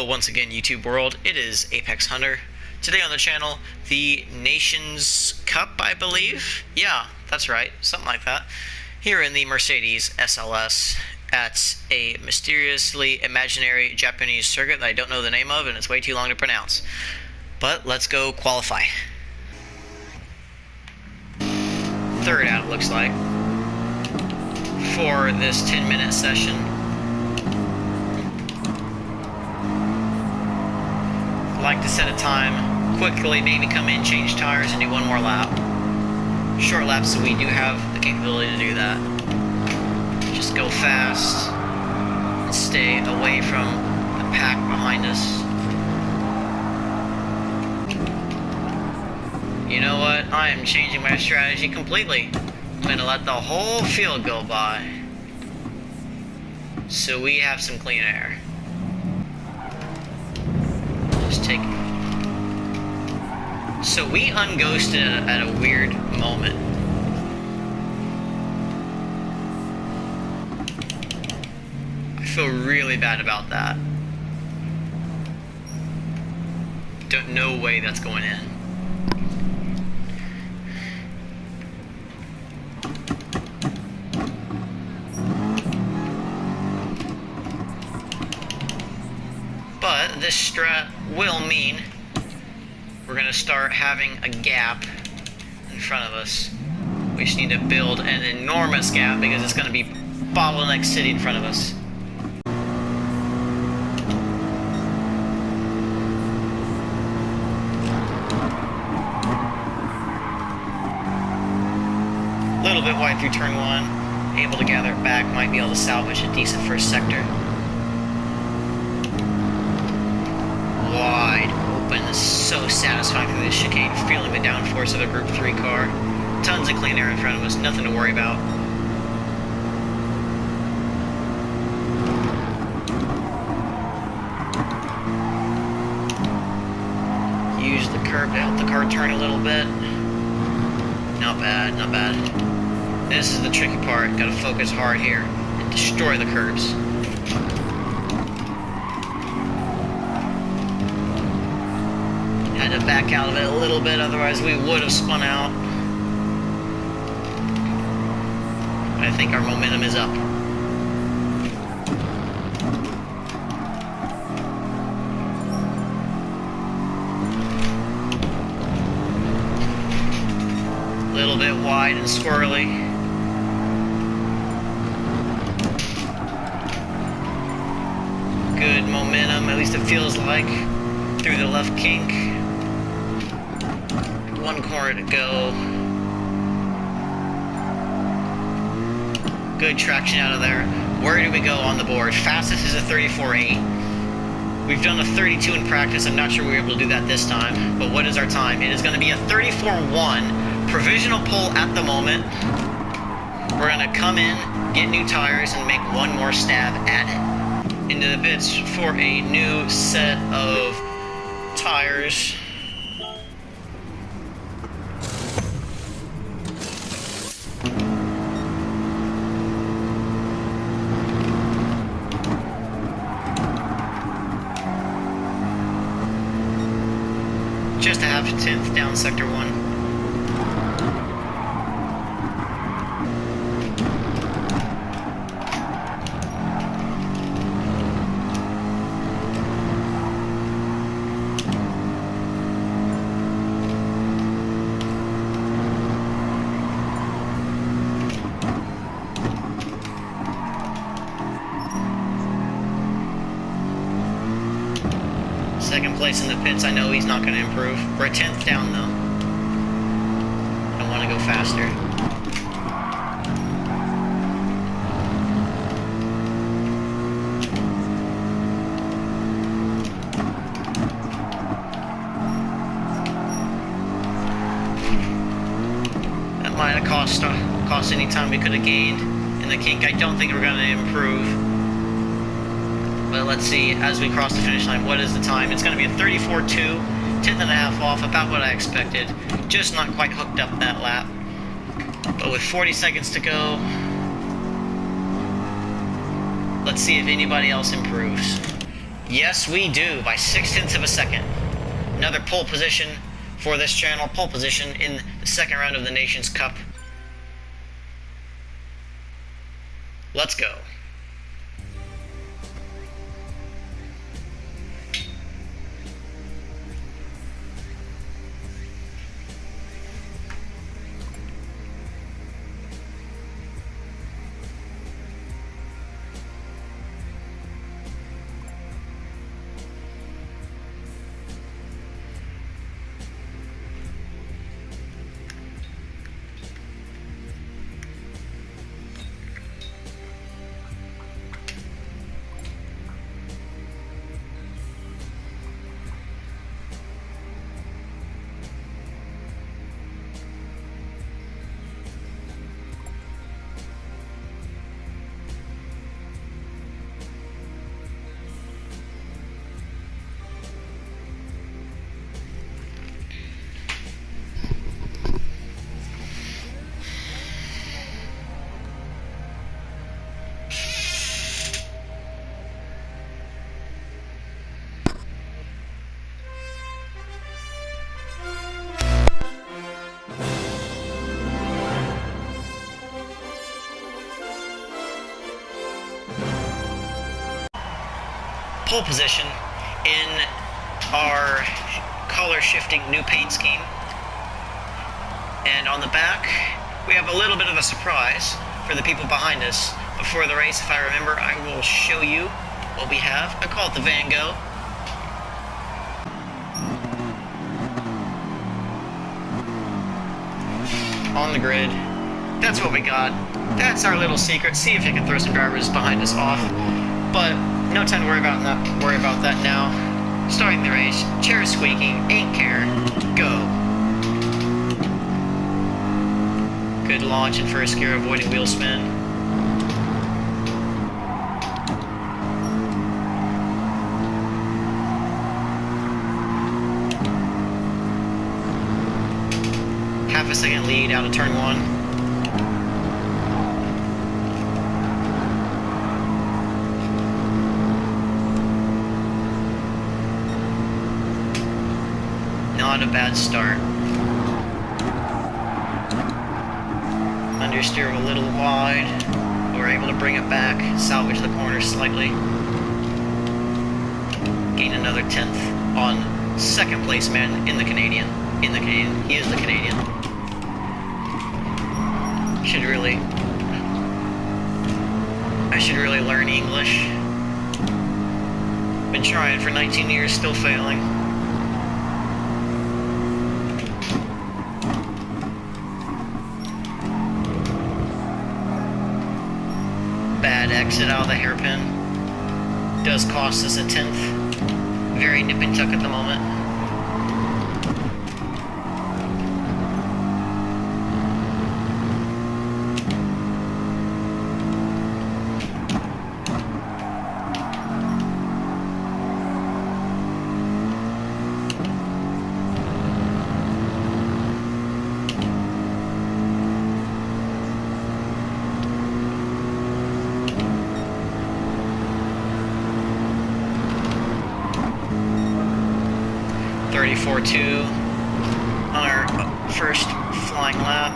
once again, YouTube world. It is Apex Hunter. Today on the channel, the Nations Cup, I believe. Yeah, that's right, something like that. Here in the Mercedes SLS at a mysteriously imaginary Japanese circuit that I don't know the name of and it's way too long to pronounce. But let's go qualify. Third out, it looks like, for this 10-minute session. Like to set a time, quickly maybe come in, change tires, and do one more lap. Short laps, so we do have the capability to do that. Just go fast and stay away from the pack behind us. You know what? I am changing my strategy completely. I'm going to let the whole field go by, so we have some clean air. So we unghosted at a weird moment. I feel really bad about that. Don't no way that's going in. But this strat will mean we're going to start having a gap in front of us. We just need to build an enormous gap because it's going to be bottleneck city in front of us. A little bit wide through turn one. Able to gather it back. Might be able to salvage a decent first sector. Wide open. This is so satisfying through this chicane, feeling the downforce of a Group 3 car. Tons of clean air in front of us, nothing to worry about. Use the curb to help the car turn a little bit. Not bad, not bad. This is the tricky part. Gotta focus hard here and destroy the curbs. Had to back out of it a little bit, otherwise we would have spun out. I think our momentum is up. A little bit wide and squirrely. Good momentum, at least it feels like, through the left kink. One corner to go. Good traction out of there. Where do we go on the board? Fastest is a 34.8. We've done a 32 in practice. I'm not sure we were able to do that this time. But what is our time? It is going to be a 34.1. Provisional pull at the moment. We're going to come in, get new tires, and make one more stab at it. Into the pits for a new set of tires. Just a half a tenth down sector 1. Second place in the pits, I know he's not going to improve. We're a 10th down though. I want to go faster. That might have cost any time we could have gained in the kink. I don't think we're going to improve. But let's see, as we cross the finish line, what is the time? It's going to be a 34.2, 10th and a half off, about what I expected. Just not quite hooked up that lap. But with 40 seconds to go, let's see if anybody else improves. Yes, we do, by 0.6 of a second. Another pole position for this channel, pole position in the second round of the Nations Cup. Let's go. Pole position in our color shifting new paint scheme. And on the back, we have a little bit of a surprise for the people behind us. Before the race, if I remember, I will show you what we have. I call it the Van Gogh. On the grid. That's what we got. That's our little secret. See if you can throw some drivers behind us off. But no time to worry about that now. Starting the race, chair squeaking, ain't care, go. Good launch in first gear, avoiding wheel spin. Half a second lead out of turn 1. Not a bad start. Understeer a little wide. We're able to bring it back, salvage the corner slightly. Gain another 10th on second place man in the Canadian. He is the Canadian. I should really learn English. Been trying for 19 years, still failing. Bad exit out of the hairpin. Does cost us a 10th. Very nip and tuck at the moment. .34.2 on our first flying lap.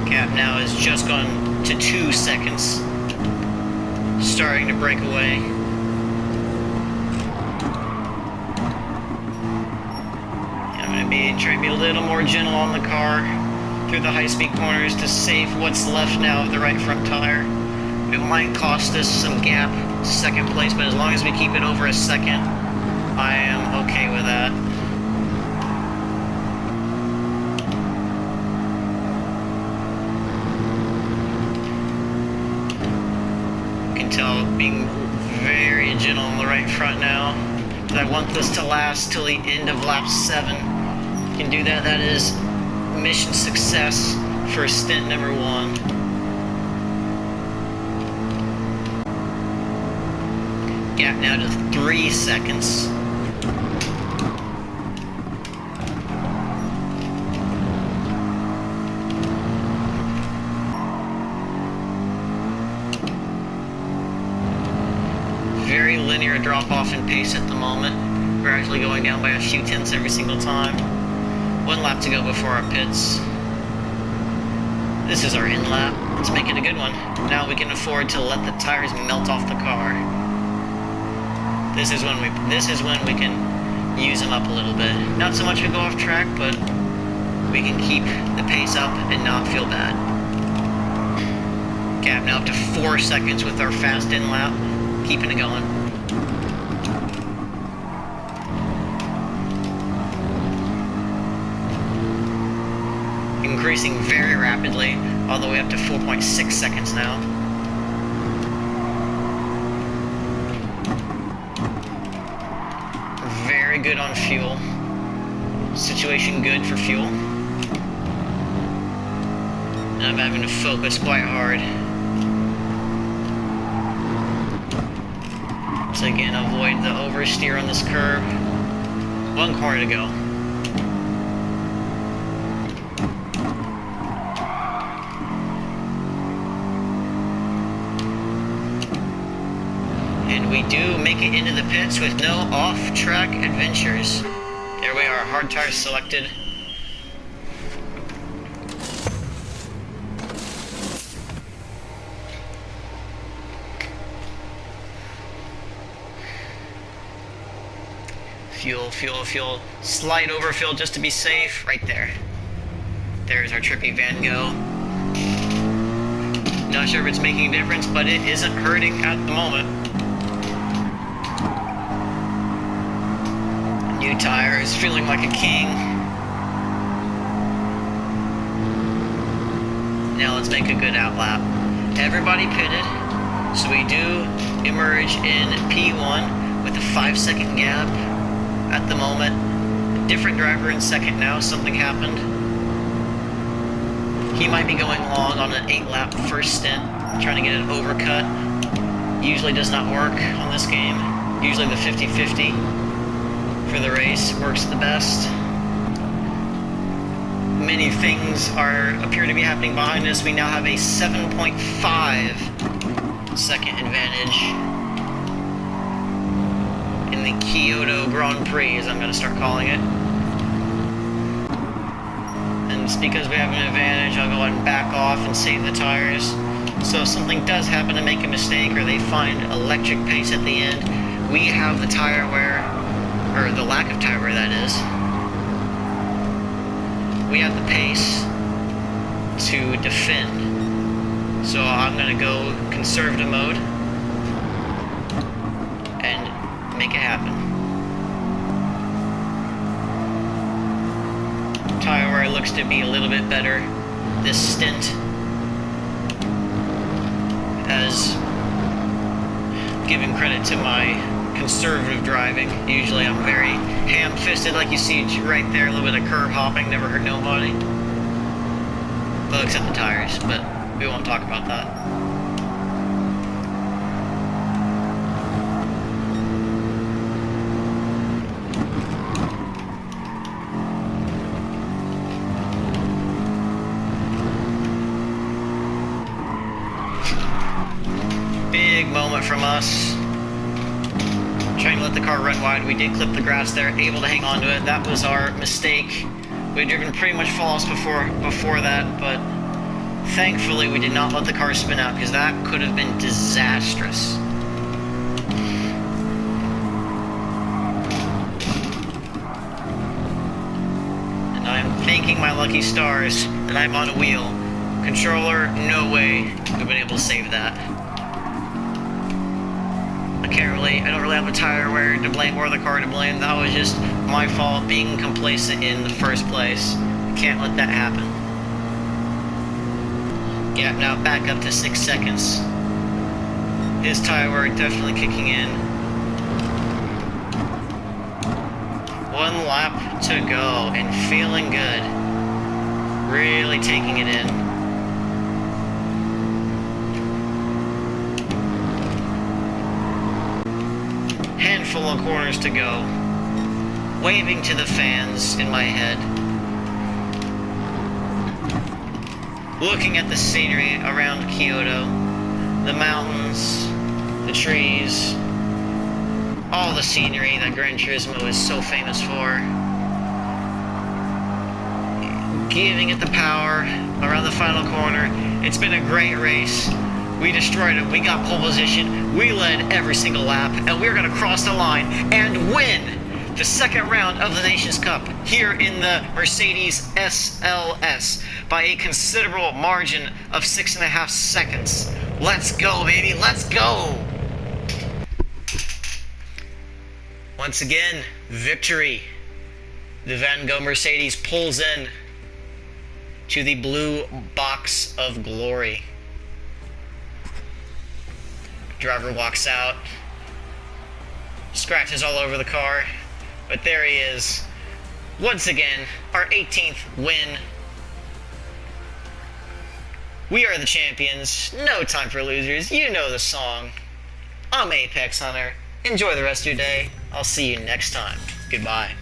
Gap now has just gone to 2 seconds. Starting to break away. I'm going to try to be a little more gentle on the car through the high-speed corners to save what's left now of the right front tire. It might cost us some gap to second place, but as long as we keep it over a second, I am okay with that. You can tell being very gentle on the right front now. I want this to last till the end of lap 7. You can do that. That is mission success for stint number 1. Gap now to 3 seconds. very linear drop off in pace at the moment, gradually going down by a few tenths every single time. 1 lap to go before our pits. This is our in lap. Let's make it a good one. Now we can afford to let the tires melt off the car. This is when we can use them up a little bit. Not so much we go off track, but we can keep the pace up and not feel bad. Gap now up to 4 seconds with our fast in lap, keeping it going. Increasing very rapidly, all the way up to 4.6 seconds now. Very good on fuel. Situation good for fuel. And I'm having to focus quite hard. So again, avoid the oversteer on this curve. 1 car to go. And we do make it into the pits with no off-track adventures. There we are, hard tires selected. Fuel. Slight overfill just to be safe, right there. There's our trippy van go. Not sure if it's making a difference, but it isn't hurting at the moment. New tires, feeling like a king. Now let's make a good out lap. Everybody pitted, so we do emerge in P1 with a 5-second gap at the moment. Different driver in second now, something happened. He might be going long on an 8-lap first stint, trying to get an overcut. Usually does not work on this game. Usually the 50-50 for the race works the best. Many things appear to be happening behind us. We now have a 7.5 second advantage in the Kyoto Grand Prix, as I'm going to start calling it. And it's because we have an advantage, I'll go ahead and back off and save the tires. So if something does happen to make a mistake, or they find electric pace at the end, we have the tire wear, or the lack of tire wear that is. We have the pace to defend. So I'm going to go conservative mode and make it happen. Tire wear looks to be a little bit better this stint, as giving credit to my conservative driving. Usually I'm very ham-fisted, like you see right there, a little bit of curb hopping, never hurt nobody. Well, except the tires, but we won't talk about that. Big moment from us. Trying to let the car run wide. We did clip the grass there, able to hang on to it. That was our mistake. We had driven pretty much flawless before that, but thankfully we did not let the car spin out, because that could have been disastrous. And I'm thanking my lucky stars that I'm on a wheel. Controller, no way we've been able to save that. I don't really have a tire wear to blame or the car to blame. That was just my fault being complacent in the first place. I can't let that happen. Gap now back up to 6 seconds. His tire wear definitely kicking in. 1 lap to go and feeling good. Really taking it in. Handful of corners to go. Waving to the fans in my head. Looking at the scenery around Kyoto. The mountains, the trees, all the scenery that Gran Turismo is so famous for. Giving it the power around the final corner. It's been a great race. We destroyed it. We got pole position. We led every single lap, and we're going to cross the line and win the second round of the Nations Cup here in the Mercedes SLS by a considerable margin of 6.5 seconds. Let's go, baby. Let's go. Once again, victory. The Van Gogh Mercedes pulls in to the blue box of glory. Driver walks out. Scratches all over the car. But there he is. Once again, our 18th win. We are the champions. No time for losers. You know the song. I'm Apex Hunter. Enjoy the rest of your day. I'll see you next time. Goodbye.